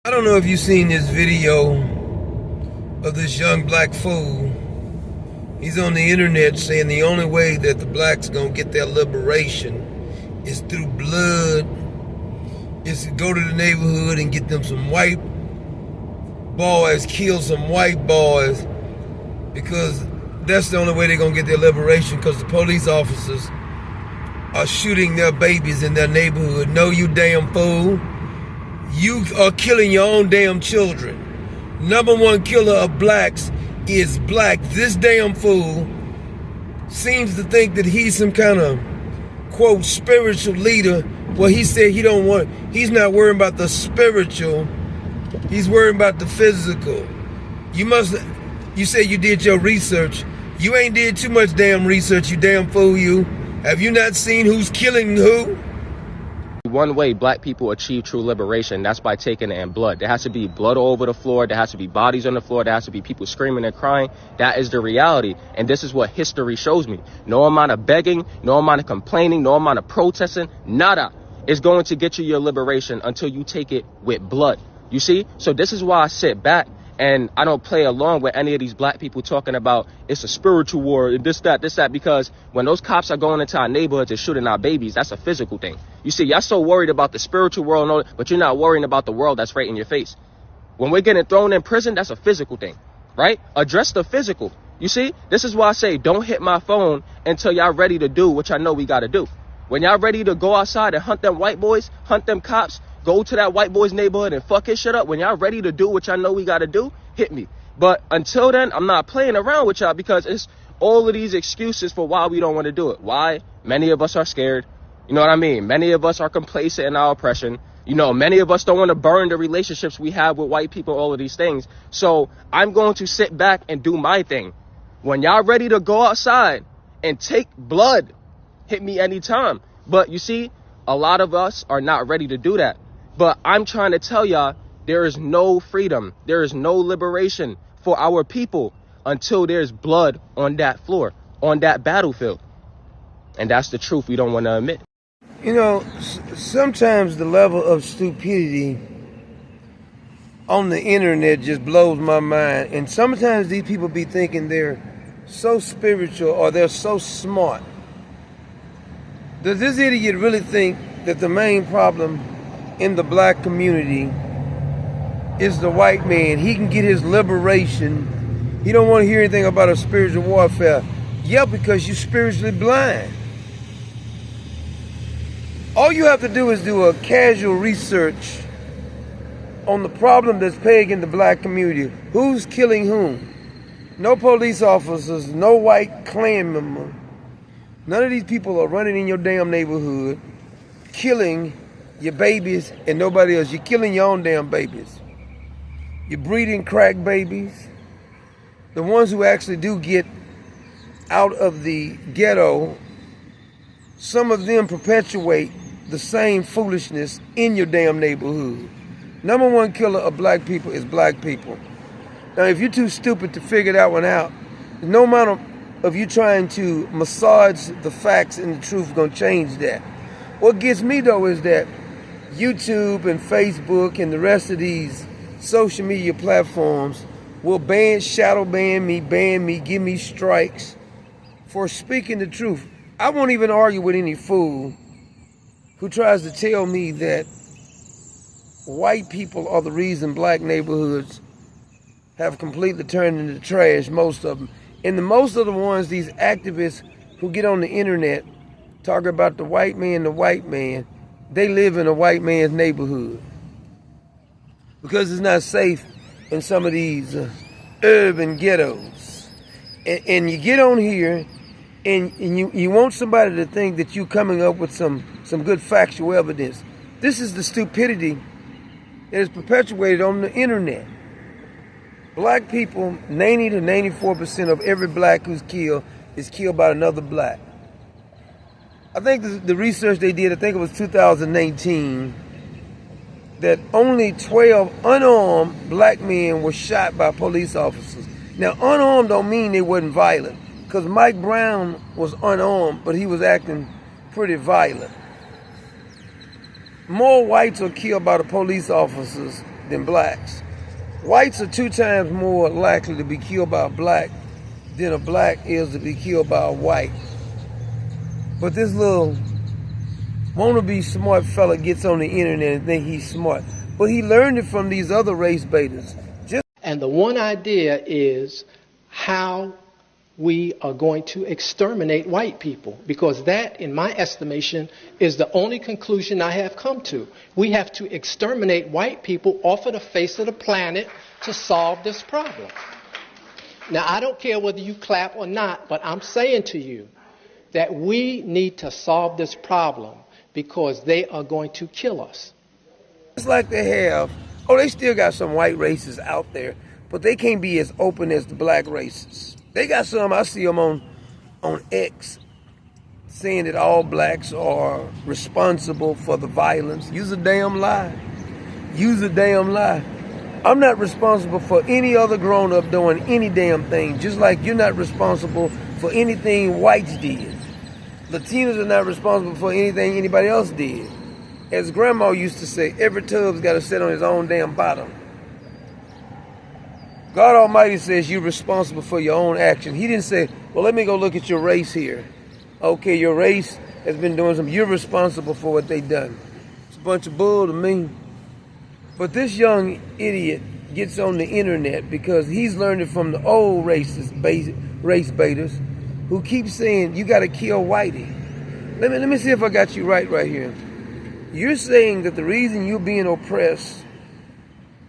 I don't know if you've seen this video of this young black fool. He's on the internet saying the only way that the blacks gonna get their liberation is through blood, is to go to the neighborhood and get them some white boys, kill some white boys, because that's the only way they're gonna get their liberation, because the police officers are shooting their babies in their neighborhood. No, you damn fool. You are killing your own damn children. Number one killer of blacks is black. This damn fool seems to think that he's some kind of, quote, spiritual leader. Well, he said he's not worrying about the spiritual, he's worrying about the physical. You say you did your research. You ain't did too much damn research, you damn fool, you. Have you not seen who's killing who? One way black people achieve true liberation, that's by taking it in blood. There has to be blood all over the floor. There has to be bodies on the floor. There has to be people screaming and crying. That is the reality. And this is what history shows me. No amount of begging, no amount of complaining, no amount of protesting, nada is going to get you your liberation until you take it with blood. You see? So this is why I sit back and I don't play along with any of these black people talking about it's a spiritual war and this, that, because when those cops are going into our neighborhoods and shooting our babies, that's a physical thing. You see, y'all so worried about the spiritual world, and all, but you're not worrying about the world that's right in your face. When we're getting thrown in prison, that's a physical thing, right? Address the physical. You see, this is why I say don't hit my phone until y'all ready to do what y'all know we got to do. When y'all ready to go outside and hunt them white boys, hunt them cops, go to that white boy's neighborhood and fuck his shit up. When y'all ready to do what y'all know we got to do, hit me. But until then, I'm not playing around with y'all, because it's all of these excuses for why we don't want to do it. Why? Many of us are scared. You know what I mean? Many of us are complacent in our oppression. You know, many of us don't want to burn the relationships we have with white people, all of these things. So I'm going to sit back and do my thing. When y'all ready to go outside and take blood, hit me anytime. But you see, a lot of us are not ready to do that. But I'm trying to tell y'all, there is no freedom. There is no liberation for our people until there's blood on that floor, on that battlefield. And that's the truth we don't want to admit. You know, sometimes the level of stupidity on the internet just blows my mind. And sometimes these people be thinking they're so spiritual or they're so smart. Does this idiot really think that the main problem in the black community is the white man? He can get his liberation. He don't want to hear anything about a spiritual warfare. Yeah, because you're spiritually blind. All you have to do is do a casual research on the problem that's plaguing the black community. Who's killing whom? No police officers, no white Klan member. None of these people are running in your damn neighborhood, killing your babies and nobody else. You're killing your own damn babies. You're breeding crack babies. The ones who actually do get out of the ghetto, some of them perpetuate the same foolishness in your damn neighborhood. Number one killer of black people is black people. Now, if you're too stupid to figure that one out, no amount of you trying to massage the facts and the truth going to change that. What gets me, though, is that YouTube and Facebook and the rest of these social media platforms will shadow ban me, give me strikes for speaking the truth. I won't even argue with any fool who tries to tell me that white people are the reason black neighborhoods have completely turned into trash, most of them. And most of the ones, these activists who get on the internet talking about the white man, they live in a white man's neighborhood. Because it's not safe in some of these urban ghettos. And you get on here and you want somebody to think that you're coming up with some good factual evidence. This is the stupidity that is perpetuated on the internet. Black people, 90 to 94% of every black who's killed is killed by another black. I think the research they did, I think it was 2019, that only 12 unarmed black men were shot by police officers. Now, unarmed don't mean they wasn't violent, because Mike Brown was unarmed, but he was acting pretty violent. More whites are killed by the police officers than blacks. Whites are 2 times more likely to be killed by a black than a black is to be killed by a white. But this little wannabe smart fella gets on the internet and think he's smart. But he learned it from these other race baiters. And the one idea is how we are going to exterminate white people, because that, in my estimation, is the only conclusion I have come to. We have to exterminate white people off of the face of the planet to solve this problem. Now, I don't care whether you clap or not, but I'm saying to you that we need to solve this problem because they are going to kill us. It's like they have, they still got some white races out there, but they can't be as open as the black races. They got some, I see them on X, saying that all blacks are responsible for the violence. Use a damn lie. Use a damn lie. I'm not responsible for any other grown-up doing any damn thing, just like you're not responsible for anything whites did. Latinos are not responsible for anything anybody else did. As Grandma used to say, every tub's got to sit on his own damn bottom. God Almighty says you're responsible for your own action. He didn't say, well, let me go look at your race here. Okay, your race has been doing something. You're responsible for what they done. It's a bunch of bull to me. But this young idiot gets on the internet because he's learned it from the old race baiters who keep saying, you got to kill whitey. Let me see if I got you right here. You're saying that the reason you're being oppressed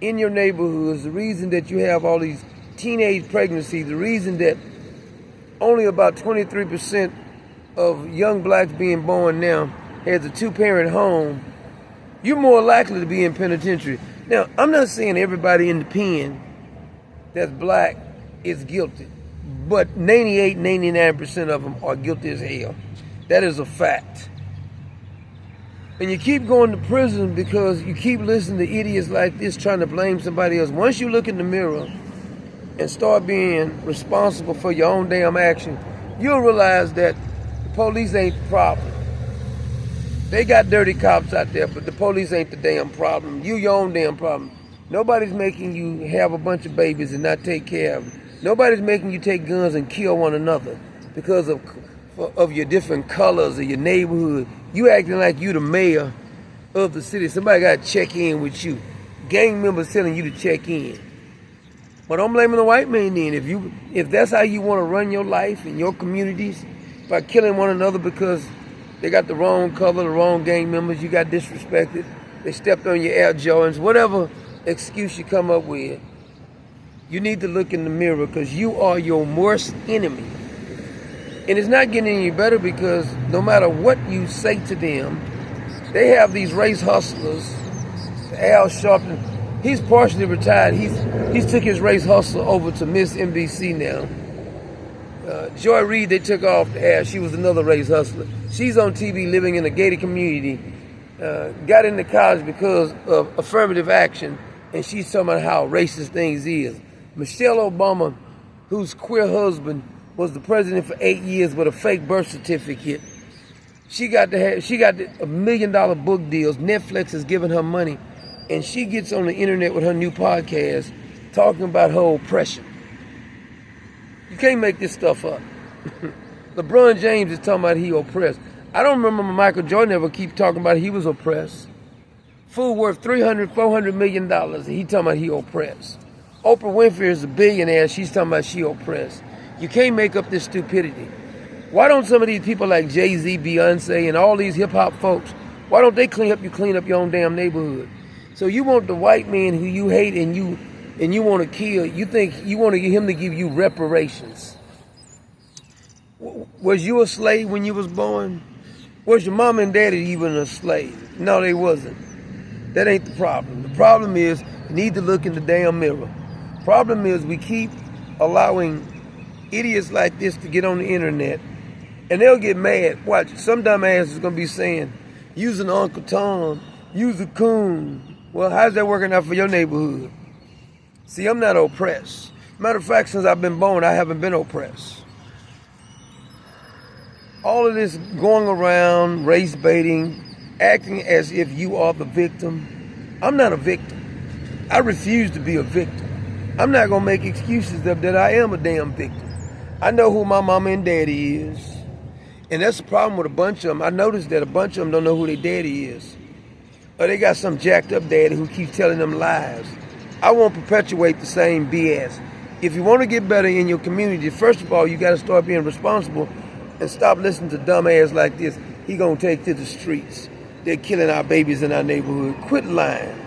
in your neighborhoods, the reason that you have all these teenage pregnancies, the reason that only about 23% of young blacks being born now has a 2-parent home, you're more likely to be in penitentiary. Now, I'm not saying everybody in the pen that's black is guilty, but 98, 99% of them are guilty as hell. That is a fact. And you keep going to prison because you keep listening to idiots like this trying to blame somebody else. Once you look in the mirror and start being responsible for your own damn action, you'll realize that the police ain't the problem. They got dirty cops out there, but the police ain't the damn problem. You your own damn problem. Nobody's making you have a bunch of babies and not take care of them. Nobody's making you take guns and kill one another because of your different colors or your neighborhood. You acting like you the mayor of the city. Somebody got to check in with you. Gang members telling you to check in. But I'm blaming the white man then. If that's how you want to run your life in your communities, by killing one another because they got the wrong color, the wrong gang members, you got disrespected, they stepped on your Air Jordans, whatever excuse you come up with, you need to look in the mirror because you are your worst enemy. And it's not getting any better because no matter what you say to them, they have these race hustlers. Al Sharpton, he's partially retired. He's took his race hustle over to Miss NBC now. Joy Reid, they took off the air. She was another race hustler. She's on TV living in a gated community. Got into college because of affirmative action, and she's talking about how racist things is. Michelle Obama, whose queer husband was the president for 8 years with a fake birth certificate. She got $1 million book deals. Netflix has given her money, and she gets on the internet with her new podcast talking about her oppression. You can't make this stuff up. LeBron James is talking about he oppressed. I don't remember Michael Jordan ever keep talking about he was oppressed. Food worth $300, $400 million, and he talking about he oppressed. Oprah Winfrey is a billionaire. She's talking about she oppressed. You can't make up this stupidity. Why don't some of these people like Jay-Z, Beyonce, and all these hip-hop folks, why don't they clean up your own damn neighborhood? So you want the white man who you hate and you want to kill, you think you want to get him to give you reparations. Was you a slave when you was born? Was your mom and daddy even a slave? No, they wasn't. That ain't the problem. The problem is you need to look in the damn mirror. Problem is we keep allowing idiots like this to get on the internet and they'll get mad. Watch, some dumb ass is going to be saying, using Uncle Tom, use a coon. Well, how's that working out for your neighborhood? See, I'm not oppressed. Matter of fact, since I've been born, I haven't been oppressed. All of this going around, race baiting, acting as if you are the victim. I'm not a victim. I refuse to be a victim. I'm not going to make excuses that I am a damn victim. I know who my mama and daddy is. And that's the problem with a bunch of them. I noticed that a bunch of them don't know who their daddy is. Or they got some jacked up daddy who keeps telling them lies. I won't perpetuate the same BS. If you want to get better in your community, first of all, you got to start being responsible and stop listening to dumb ass like this. He gonna take to the streets. They're killing our babies in our neighborhood. Quit lying.